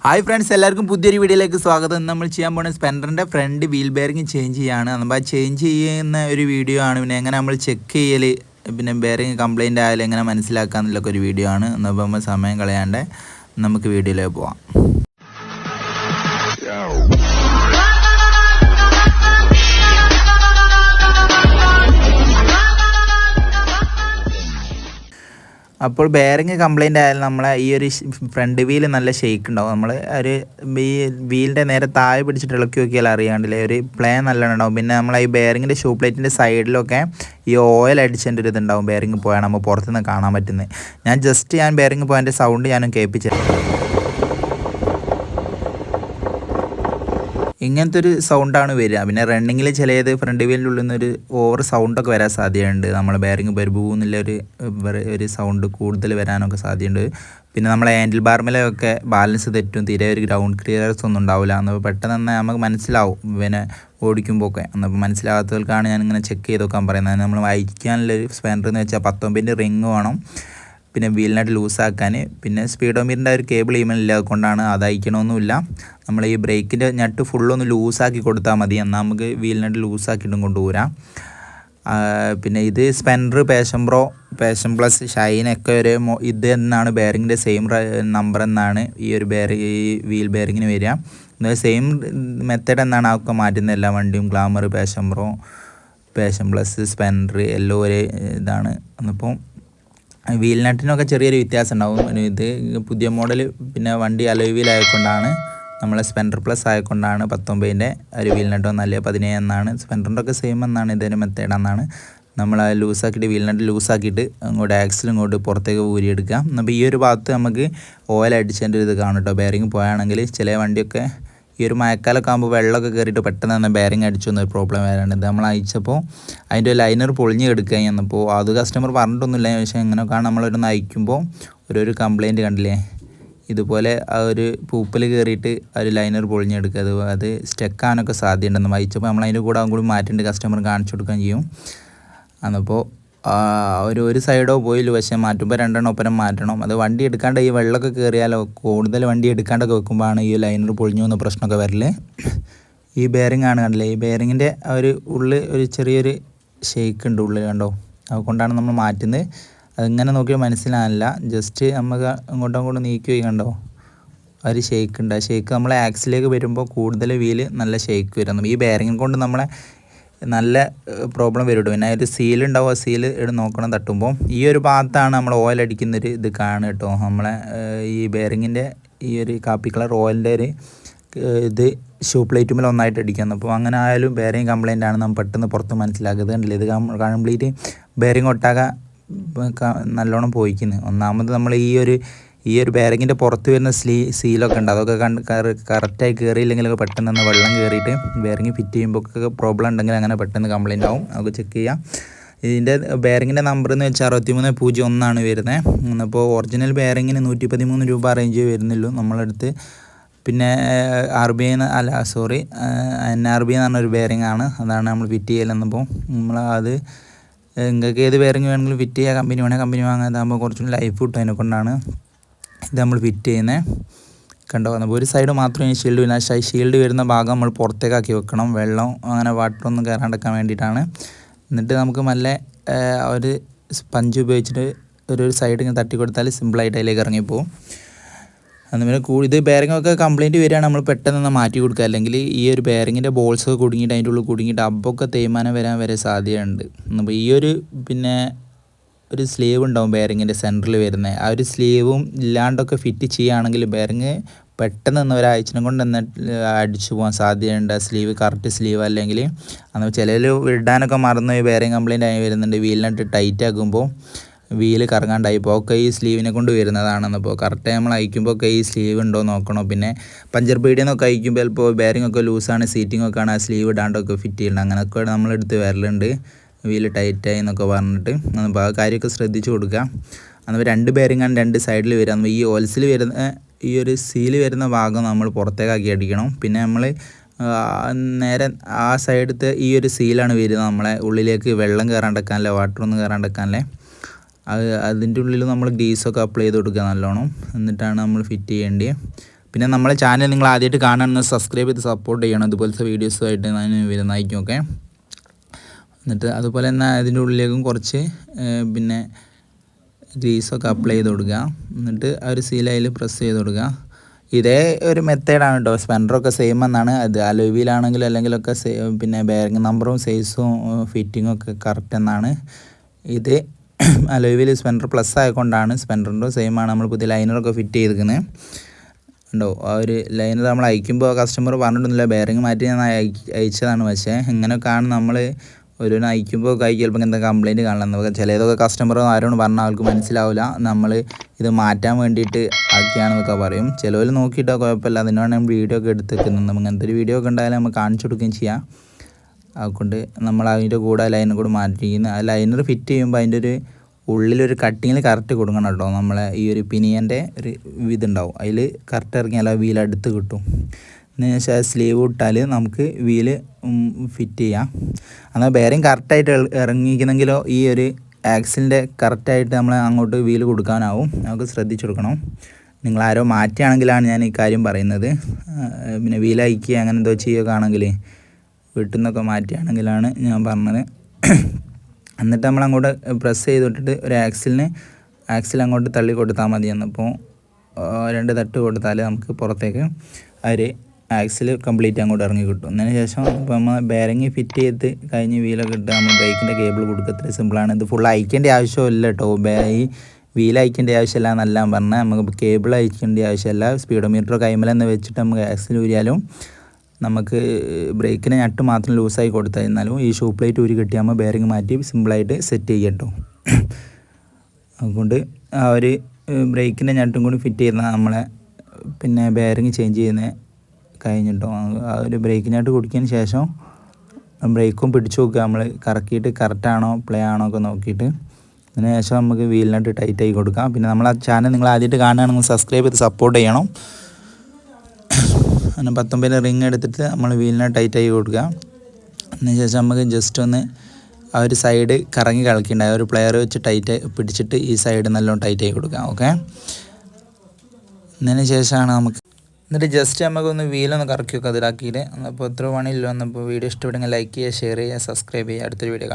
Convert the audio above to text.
Hi friends, എല്ലാവർക്കും പുതിയൊരു വീഡിയോയിലേക്ക് സ്വാഗതം. നമ്മൾ ചെയ്യാൻ പോകുന്ന സ്പെൻഡറിൻ്റെ ഫ്രണ്ട് വീൽ ബെയറിംഗ് ചേഞ്ച് ചെയ്യുകയാണ്. നമ്മൾ ചേഞ്ച് ചെയ്യുന്ന ഒരു വീഡിയോ ആണ്. പിന്നെ എങ്ങനെ നമ്മൾ ചെക്ക് ചെയ്യൽ, പിന്നെ ബെയറിംഗ് കംപ്ലൈൻറ്റ് ആയാലും എങ്ങനെ മനസ്സിലാക്കാമെന്നുള്ളൊക്കെ ഒരു വീഡിയോ ആണ്. എന്നപ്പോൾ നമ്മൾ സമയം കളയാണ്ട് നമുക്ക് വീഡിയോയിലേക്ക് പോവാം. അപ്പോൾ ബെയറിങ് കംപ്ലൈൻ്റ് ആയാലും നമ്മളെ ഈ ഒരു ഫ്രണ്ട് വീൽ നല്ല ഷേക്ക് ഉണ്ടാവും. നമ്മൾ ഒരു ഈ വീലിൻ്റെ നേരെ താഴെ പിടിച്ചിട്ട് ഇളക്കി നോക്കിയാൽ അറിയാണ്ടില്ലേ, ഒരു പ്ലേ നല്ലോണം ഉണ്ടാവും. പിന്നെ നമ്മൾ ഈ ബെയറിങ്ങിൻ്റെ ഷൂ പ്ലേറ്റിൻ്റെ സൈഡിലൊക്കെ ഈ ഓയിൽ അടിച്ചതിൻ്റെ ഒരു ഇതുണ്ടാവും. ബെയറിങ് പോയാൽ നമ്മൾ പുറത്തുനിന്ന് കാണാൻ പറ്റുന്നത്. ഞാൻ ബെയറിങ് പോയതിൻ്റെ സൗണ്ട് ഞാനും കേൾപ്പിച്ചിട്ടുണ്ട്. ഇങ്ങനത്തെ ഒരു സൗണ്ടാണ് വരിക. പിന്നെ റണ്ണിങ്ങിൽ ചിലത് ഫ്രണ്ട് വീലിൻ്റെ ഉള്ളിൽ നിന്നൊരു ഓവർ സൗണ്ടൊക്കെ വരാൻ സാധ്യതയുണ്ട്. നമ്മൾ ബെയറിങ് ബർബൂന്നുള്ള ഒരു സൗണ്ട് കൂടുതൽ വരാനൊക്കെ സാധ്യതയുണ്ട്. പിന്നെ നമ്മളെ ഹാൻഡിൽ ബാർമേലൊക്കെ ബാലൻസ് തെറ്റും, തീരെ ഒരു ഗ്രൗണ്ട് ക്ലിയറൻസ് ഒന്നും ഉണ്ടാവില്ല. എന്നപ്പോൾ പെട്ടെന്ന് തന്നെ നമുക്ക് മനസ്സിലാവും പിന്നെ ഓടിക്കുമ്പോൾ ഒക്കെ. എന്നപ്പോൾ മനസ്സിലാകാത്തവർക്കാണ് ഞാനിങ്ങനെ ചെക്ക് ചെയ്ത് നോക്കാൻ പറയുന്നത്. നമ്മൾ വായിക്കാനുള്ളൊരു സ്പാനർ എന്ന് വെച്ചാൽ 19 റിങ് വേണം. പിന്നെ വീലിനായിട്ട് ലൂസാക്കാൻ, പിന്നെ സ്പീഡോമീറ്ററിൻ്റെ ഒരു കേബിൾ ഈമെയിലില്ല, അതുകൊണ്ടാണ് അത് അയക്കണമെന്നില്ല. നമ്മൾ ഈ ബ്രേക്കിൻ്റെ ഞട്ട് ഫുള്ളൊന്ന് ലൂസാക്കി കൊടുത്താൽ മതി, എന്നാൽ നമുക്ക് വീലിനായിട്ട് ലൂസാക്കിയിട്ടും കൊണ്ടുപോരാം. പിന്നെ ഇത് സ്പെൻഡർ, പാഷൻ പ്ലസ്, ഷൈനൊക്കെ ഒരു ഇത് എന്നാണ് ബെയറിങ്ങിൻ്റെ സെയിം നമ്പർ എന്നാണ് ഈ ഒരു വീൽ ബെയറിങ്ങിന് വരിക. സെയിം മെത്തേഡ് എന്നാണ് അതൊക്കെ മാറ്റുന്ന എല്ലാ വണ്ടിയും. ഗ്ലാമർ, പാഷൻ പ്ലസ്, സ്പെൻഡർ എല്ലാം ഒരേ ഇതാണ്. അപ്പോൾ വീൽ നട്ടിനൊക്കെ ചെറിയൊരു വ്യത്യാസം ഉണ്ടാവും. ഇത് പുതിയ മോഡൽ, പിന്നെ വണ്ടി അലോയ് വീൽ ആയതുകൊണ്ടാണ്, നമ്മളെ സ്പെൻഡർ പ്ലസ് ആയതുകൊണ്ടാണ് 19ൻ്റെ ഒരു വീൽ നട്ട് നല്ല 17 എന്നാണ്. സ്പെൻഡറിൻ്റെ ഒക്കെ സെയിം എന്നാണ്, ഇതിൻ്റെ മെത്തേഡ് എന്നാണ്. നമ്മൾ ലൂസാക്കിയിട്ട് വീൽ നട്ട് ലൂസാക്കിയിട്ട് അങ്ങോട്ട് ആക്സിൽ ഇങ്ങോട്ട് പുറത്തേക്ക് ഊരിയെടുക്കുക. അപ്പോൾ ഈ ഒരു ഭാഗത്ത് നമുക്ക് ഓയിൽ അടിച്ചതിൻ്റെ ഒരു ഇത് കാണും കേട്ടോ. ബെയറിങ് പോയാണെങ്കിൽ ചില വണ്ടിയൊക്കെ ഈ ഒരു മഴക്കാലമൊക്കെ ആകുമ്പോൾ വെള്ളമൊക്കെ കയറിയിട്ട് പെട്ടെന്ന് തന്നെ ബെയറിങ് അടിച്ചു എന്നൊരു പ്രോബ്ലം വരാനുണ്ട്. ഇത് നമ്മൾ അയച്ചപ്പോൾ അതിൻ്റെ ലൈനർ പൊളിഞ്ഞ് എടുക്കുക എന്നപ്പോൾ അത് കസ്റ്റമർ പറഞ്ഞിട്ടൊന്നുമില്ല. പക്ഷേ എങ്ങനെയൊക്കെയാണ് നമ്മളൊരു അയക്കുമ്പോൾ ഒരു കംപ്ലയിൻറ്റ് കണ്ടില്ലേ, ഇതുപോലെ ആ ഒരു പൂപ്പൽ കയറിയിട്ട് ആ ഒരു ലൈനർ പൊളിഞ്ഞെടുക്കുക. അത് സ്റ്റക്കാനൊക്കെ സാധ്യതയുണ്ടെന്ന് അയച്ചപ്പോൾ നമ്മൾ അതിൻ്റെ കൂടെ കൂടി മാറ്റിയിട്ട് കസ്റ്റമർ കാണിച്ചു കൊടുക്കുകയും ചെയ്യും. അന്നപ്പോൾ ഒരു സൈഡോ പോയില്ല, പക്ഷേ മാറ്റുമ്പോൾ 2 ഒപ്പരം മാറ്റണം. അത് വണ്ടി എടുക്കാണ്ട് ഈ വെള്ളമൊക്കെ കയറിയാലോ, കൂടുതൽ വണ്ടി എടുക്കാണ്ടൊക്കെ വെക്കുമ്പോഴാണ് ഈ ലൈനർ പൊളിഞ്ഞു എന്ന പ്രശ്നമൊക്കെ വരല്. ഈ ബെയറിംഗ് ആണ് കണ്ടില്ലേ, ഈ ബെയറിങ്ങിൻ്റെ ഒരു ഉള്ളിൽ ഒരു ചെറിയൊരു ഷേക്ക് ഉണ്ട് ഉള്ളിൽ, കണ്ടോ. അതുകൊണ്ടാണ് നമ്മൾ മാറ്റുന്നത്. അതിങ്ങനെ നോക്കിയാൽ മനസ്സിലാവില്ല. ജസ്റ്റ് നമുക്ക് അങ്ങോട്ടും നീക്കി പോയി, കണ്ടോ, ഒരു ഷേക്ക് ഉണ്ട്. ആ ഷേക്ക് നമ്മളെ ആക്സിലേക്ക് വരുമ്പോൾ കൂടുതൽ വീല് നല്ല ഷേക്ക് വരും. ഈ ബെയറിംഗ് കൊണ്ട് നമ്മളെ നല്ല പ്രോബ്ലം വരും. പിന്നെ ഒരു സീലുണ്ടാവും, ആ സീല് നോക്കണം തട്ടുമ്പോൾ. ഈ ഒരു ഭാഗത്താണ് നമ്മൾ ഓയിൽ അടിക്കുന്നൊരു ഇത് കാണുക കേട്ടോ. നമ്മളെ ഈ ബെയറിങ്ങിൻ്റെ ഈ ഒരു കാപ്പി കളർ ഓയിലിൻ്റെ ഒരു ഇത് ഷൂ പ്ലേറ്റുമ്പോൾ ഒന്നായിട്ട് അടിക്കുന്നു. അപ്പോൾ അങ്ങനെ ആയാലും ബെയറിങ് കംപ്ലൈൻ്റ് ആണ് നമ്മൾ പെട്ടെന്ന് പുറത്ത് മനസ്സിലാക്കുന്നത്. കണ്ടില്ലേ, ഇത് കംപ്ലീറ്റ് ബെയറിങ് ഒട്ടാകെ നല്ലോണം പോയിക്കുന്നു. ഒന്നാമത് നമ്മൾ ഈ ഒരു ബെയറിങ്ങിൻ്റെ പുറത്ത് വരുന്ന സീലൊക്കെ ഉണ്ട്, അതൊക്കെ കറക്റ്റായി കയറിയില്ലെങ്കിലൊക്കെ പെട്ടെന്ന് തന്നെ വെള്ളം കയറിയിട്ട് ബെയറിങ് ഫിറ്റ് ചെയ്യുമ്പോൾ ഒക്കെ പ്രോബ്ലം ഉണ്ടെങ്കിൽ അങ്ങനെ പെട്ടെന്ന് കംപ്ലൈൻ്റ് ആവും. അതൊക്കെ ചെക്ക് ചെയ്യാം. ഇതിൻ്റെ ബെയറിങ്ങിൻ്റെ നമ്പർ എന്ന് വെച്ചാൽ 6301 വരുന്നത്. അപ്പോൾ ഒറിജിനൽ ബെയറിങ്ങിന് 113 രൂപ റേഞ്ച് വരുന്നുള്ളൂ നമ്മളടുത്ത്. പിന്നെ NRB എന്ന് പറഞ്ഞൊരു ബെയറിംഗ് ആണ്, അതാണ് നമ്മൾ ഫിറ്റ് ചെയ്യലെന്നപ്പോൾ നമ്മൾ അത് നിങ്ങൾക്ക് ഏത് ബെയറിംഗ് വേണമെങ്കിലും ഫിറ്റ് ചെയ്യുക. കമ്പനി വേണമെങ്കിൽ കമ്പനി വാങ്ങാൻ, ഇതാകുമ്പോൾ കുറച്ചും ലൈഫ് കിട്ടും. അതിനെക്കൊണ്ടാണ് ഇത് നമ്മൾ ഫിറ്റ് ചെയ്യുന്നത്. കണ്ടോ, അപ്പോൾ ഒരു സൈഡ് മാത്രമേ ഷീൽഡ് വരുന്ന, ഷീൽഡ് വരുന്ന ഭാഗം നമ്മൾ പുറത്തേക്കാക്കി വെക്കണം. വെള്ളം അങ്ങനെ വാട്ടറൊന്നും കയറാണ്ടിരിക്കാൻ വേണ്ടിയിട്ടാണ്. എന്നിട്ട് നമുക്ക് നല്ല ഒരു സ്പഞ്ച് ഉപയോഗിച്ചിട്ട് ഒരു സൈഡ് ഇങ്ങനെ തട്ടി കൊടുത്താൽ സിമ്പിളായിട്ട് അതിലേക്ക് ഇറങ്ങിപ്പോവും. അതുപോലെ ഇത് ബെയറിങ്ങൊക്കെ കംപ്ലയിൻറ്റ് വരികയാണ് നമ്മൾ പെട്ടെന്ന് മാറ്റി കൊടുക്കുക. അല്ലെങ്കിൽ ഈ ഒരു ബെയറിങ്ങിൻ്റെ ബോൾസൊക്കെ കുടുങ്ങിയിട്ട് അതിൻ്റെ ഉള്ളിൽ കുടുങ്ങിയിട്ട് അബ്ബൊക്കെ തേയ്മാനം വരാൻ വരെ സാധ്യതയുണ്ട്. അപ്പോൾ ഈ ഒരു സ്ലീവ് ഉണ്ടാവും ബെയറിങ്ങിൻ്റെ സെൻറ്ററിൽ വരുന്നത്. ആ ഒരു സ്ലീവും ഇല്ലാണ്ടൊക്കെ ഫിറ്റ് ചെയ്യുകയാണെങ്കിൽ ബെയറിങ് പെട്ടെന്ന് തന്നെ ഒരാഴ്ചനെ കൊണ്ട് തന്നെ അടിച്ചു പോകാൻ സാധ്യതയുണ്ട്. ആ സ്ലീവ് കറക്റ്റ് സ്ലീവ് അല്ലെങ്കിൽ അന്ന് ചിലർ ഇടാനൊക്കെ മറന്ന് ബെയറിങ് കംപ്ലയിൻ്റ് ആയി വരുന്നുണ്ട്. വീലിനായിട്ട് ടൈറ്റ് ആക്കുമ്പോൾ വീല് കറങ്ങാണ്ടായിപ്പോൾ ഒക്കെ ഈ സ്ലീവിനെ കൊണ്ട് വരുന്നതാണെന്നപ്പോൾ കറക്റ്റ് നമ്മൾ അയക്കുമ്പോൾ ഒക്കെ ഈ സ്ലീവ് ഉണ്ടോ നോക്കണം. പിന്നെ പഞ്ചർ പീടിയെന്നൊക്കെ അയക്കുമ്പോൾ ചിലപ്പോൾ ബെയറിംഗ് ഒക്കെ ലൂസാണ്, സീറ്റിംഗ് ആണ്, ആ സ്ലീവ് ഇടാണ്ടൊക്കെ ഫിറ്റ് ചെയ്യണം. അങ്ങനെയൊക്കെ നമ്മളെടുത്ത് വരലുണ്ട്, വീല് ടൈറ്റായി എന്നൊക്കെ പറഞ്ഞിട്ട്. അപ്പോൾ ആ കാര്യമൊക്കെ ശ്രദ്ധിച്ച് കൊടുക്കുക. അന്നപ്പോൾ 2 ബെയറിങ്ങാണ് 2 സൈഡിൽ വരിക. ഈ ഓയിൽസിൽ വരുന്ന ഈ ഒരു സീല് വരുന്ന ഭാഗം നമ്മൾ പുറത്തേക്കാക്കി അടിക്കണം. പിന്നെ നമ്മൾ നേരെ ആ സൈഡത്തെ ഈ ഒരു സീലാണ് വരുന്നത് നമ്മളെ ഉള്ളിലേക്ക് വെള്ളം കയറാണ്ടിരിക്കാനല്ലേ, വാട്ടറൊന്നും കയറാണ്ടിരിക്കാനല്ലേ. അതിൻ്റെ ഉള്ളിൽ നമ്മൾ ഗ്രീസൊക്കെ അപ്ലൈ ചെയ്ത് കൊടുക്കുക നല്ലോണം. എന്നിട്ടാണ് നമ്മൾ ഫിറ്റ് ചെയ്യേണ്ടത്. പിന്നെ നമ്മളെ ചാനൽ നിങ്ങൾ ആദ്യമായിട്ട് കാണാനൊന്ന് സബ്സ്ക്രൈബ് ചെയ്ത് സപ്പോർട്ട് ചെയ്യണം. ഇതുപോലത്തെ വീഡിയോസുമായിട്ട് ഞാൻ വരുന്നതായിരിക്കും. ഓക്കെ, എന്നിട്ട് അതുപോലെ തന്നെ അതിൻ്റെ ഉള്ളിലേക്കും കുറച്ച് പിന്നെ ഗ്രീസൊക്കെ അപ്ലൈ ചെയ്ത് കൊടുക്കുക. എന്നിട്ട് ആ ഒരു സീൽ അതിൽ പ്രസ് ചെയ്ത് കൊടുക്കുക. ഇതേ ഒരു മെത്തേഡാണ് കേട്ടോ. സ്പെൻഡറൊക്കെ സെയിം എന്നാണ്. അത് അലോയ് വീലാണെങ്കിലും അല്ലെങ്കിലൊക്കെ പിന്നെ ബെയറിംഗ് നമ്പറും സൈസും ഫിറ്റിങ്ങും ഒക്കെ കറക്റ്റ് എന്നാണ്. ഇത് അലോയ് വീൽ സ്പെൻഡർ പ്ലസ് ആയതുകൊണ്ടാണ്. സ്പെൻഡറിൻ്റെ സെയിം ആണ്. നമ്മൾ പുതിയ ലൈനറൊക്കെ ഫിറ്റ് ചെയ്തിരിക്കുന്നത് ഉണ്ടോ. ആ ഒരു ലൈനർ നമ്മൾ അയക്കുമ്പോൾ കസ്റ്റമർ പറഞ്ഞിട്ടൊന്നുമില്ല, ബെയറിംഗ് മാറ്റി ഞാൻ അയച്ചതാണ്. പക്ഷേ ഇങ്ങനെയൊക്കെയാണ് നമ്മൾ ഒരു അയക്കുമ്പോൾ ചിലപ്പോൾ ഇങ്ങനത്തെ കംപ്ലയിൻറ്റ് കാണണം. ചിലതൊക്കെ കസ്റ്റമർ ആരോട് പറഞ്ഞാൽ ആൾക്ക് മനസ്സിലാവില്ല. നമ്മൾ ഇത് മാറ്റാൻ വേണ്ടിയിട്ട് ആക്കിയാണെന്നൊക്കെ പറയും. ചിലവർ നോക്കിയിട്ടോ കുഴപ്പമില്ല, അതിനാണ് നമ്മൾ വീഡിയോ ഒക്കെ എടുത്ത് വെക്കുന്നത്. അങ്ങനത്തെ ഒരു വീഡിയോ ഒക്കെ ഉണ്ടായാലും നമുക്ക് കാണിച്ചു കൊടുക്കുകയും ചെയ്യാം. അതുകൊണ്ട് നമ്മൾ അതിൻ്റെ കൂടെ ലൈനർ കൂടെ മാറ്റിയിരിക്കുന്നത്. ആ ലൈനർ ഫിറ്റ് ചെയ്യുമ്പോൾ അതിൻ്റെ ഒരു ഉള്ളിലൊരു കട്ടിങ്ങിൽ കറക്റ്റ് കൊടുക്കണം കേട്ടോ. നമ്മളെ ഈ ഒരു പിനിയൻ്റെ ഒരു ഇതുണ്ടാവും, അതിൽ കറക്റ്റ് ഇറങ്ങിയാൽ ആ വീൽ അടുത്ത് കിട്ടും. അതിനുശേഷം സ്ലീവ് ഇട്ടാൽ നമുക്ക് വീല് ഫിറ്റ് ചെയ്യാം. എന്നാൽ ബെയറിംഗ് കറക്റ്റായിട്ട് ഇറങ്ങിയിരിക്കുന്നെങ്കിലോ ഈ ഒരു ആക്സിലിൻ്റെ കറക്റ്റായിട്ട് നമ്മൾ അങ്ങോട്ട് വീല് കൊടുക്കാനാവും. നമുക്ക് ശ്രദ്ധിച്ചെടുക്കണം. നിങ്ങളാരോ മാറ്റുകയാണെങ്കിലാണ് ഞാൻ ഈ കാര്യം പറയുന്നത്. പിന്നെ വീൽ അയക്കുക അങ്ങനെ എന്തോ ചെയ്യുകയൊക്കെ ആണെങ്കിൽ വീട്ടിൽ നിന്നൊക്കെ മാറ്റുകയാണെങ്കിലാണ് ഞാൻ പറഞ്ഞത്. എന്നിട്ട് നമ്മൾ അങ്ങോട്ട് പ്രസ് ചെയ്ത് വിട്ടിട്ട് ഒരു ആക്സിൽ അങ്ങോട്ട് തള്ളി കൊടുത്താൽ മതി. എന്നപ്പോൾ 2 തട്ട് കൊടുത്താൽ നമുക്ക് പുറത്തേക്ക് ആ ഒരു ആക്സിൽ കംപ്ലീറ്റ് അങ്ങോട്ട് ഇറങ്ങി കിട്ടും. അതിന് ശേഷം ഇപ്പോൾ നമ്മൾ ബെയറിങ് ഫിറ്റ് ചെയ്ത് കഴിഞ്ഞ് വീലൊക്കെ ഇട്ട് നമ്മൾ ബ്രേക്കിൻ്റെ കേബിൾ കൊടുക്കുക. ഇത്ര സിമ്പിളാണ്. ഇത് ഫുൾ അയക്കേണ്ട ആവശ്യമില്ല കേട്ടോ. ഈ വീൽ അയക്കേണ്ട ആവശ്യമില്ല എന്നല്ല പറഞ്ഞാൽ, നമുക്ക് കേബിൾ അയക്കേണ്ട ആവശ്യമില്ല. സ്പീഡോമീറ്റർ കൈമലെന്ന് വെച്ചിട്ട് നമുക്ക് ആക്സിൽ ഊരിയാലും നമുക്ക് ബ്രേക്കിന് നട്ട് മാത്രം ലൂസായി കൊടുത്തായിരുന്നാലും ഈ ഷൂ പ്ലേറ്റ് ഊരി കിട്ടിയാൽ ബെയറിങ് മാറ്റി സിമ്പിളായിട്ട് സെറ്റ് ചെയ്യാം കേട്ടോ. അതുകൊണ്ട് ആ ഒരു ബ്രേക്കിൻ്റെ നട്ടും കൂടി ഫിറ്റ് ചെയ്യുന്ന നമ്മളെ പിന്നെ ബെയറിങ് ചേഞ്ച് ചെയ്യുന്ന കഴിഞ്ഞിട്ടോ. ആ ഒരു ബ്രേക്ക് നട്ട് കുടിച്ചതിന് ശേഷം ബ്രേക്കും പിടിച്ചു നോക്കുക. നമ്മൾ കറക്കിയിട്ട് കറക്റ്റാണോ പ്ലേ ആണോ ഒക്കെ നോക്കിയിട്ട് അതിന് ശേഷം നമുക്ക് വീൽ നട്ട് ടൈറ്റായി കൊടുക്കാം. പിന്നെ നമ്മൾ ആ ചാനൽ നിങ്ങൾ ആദ്യമായിട്ട് കാണുകയാണെങ്കിൽ സബ്സ്ക്രൈബ് ചെയ്ത് സപ്പോർട്ട് ചെയ്യണം. അങ്ങനെ 19 റിങ് എടുത്തിട്ട് നമ്മൾ വീലിനെ ടൈറ്റായി കൊടുക്കുക. അതിനുശേഷം നമുക്ക് ജസ്റ്റ് ഒന്ന് ആ ഒരു സൈഡ് കറങ്ങി കളിക്കേണ്ട ആ ഒരു പ്ലെയർ വെച്ച് ടൈറ്റ് പിടിച്ചിട്ട് ഈ സൈഡ് നല്ലോണം ടൈറ്റായി കൊടുക്കാം. ഓക്കെ, അതിന് ശേഷമാണ് നമുക്ക് എന്നിട്ട് ജസ്റ്റ് നമുക്കൊന്ന് വീലൊന്ന് കറക്കി വെക്കുക അതിലാക്കിയിട്ട്. അപ്പോൾ എത്ര പണിയില്ല. വന്നപ്പോൾ വീഡിയോ ഇഷ്ടപ്പെടുമെങ്കിൽ ലൈക്ക് ചെയ്യുക, ഷെയർ ചെയ്യുക, സബ്സ്ക്രൈബ് ചെയ്യുക. അടുത്തൊരു വീഡിയോ കാണാം.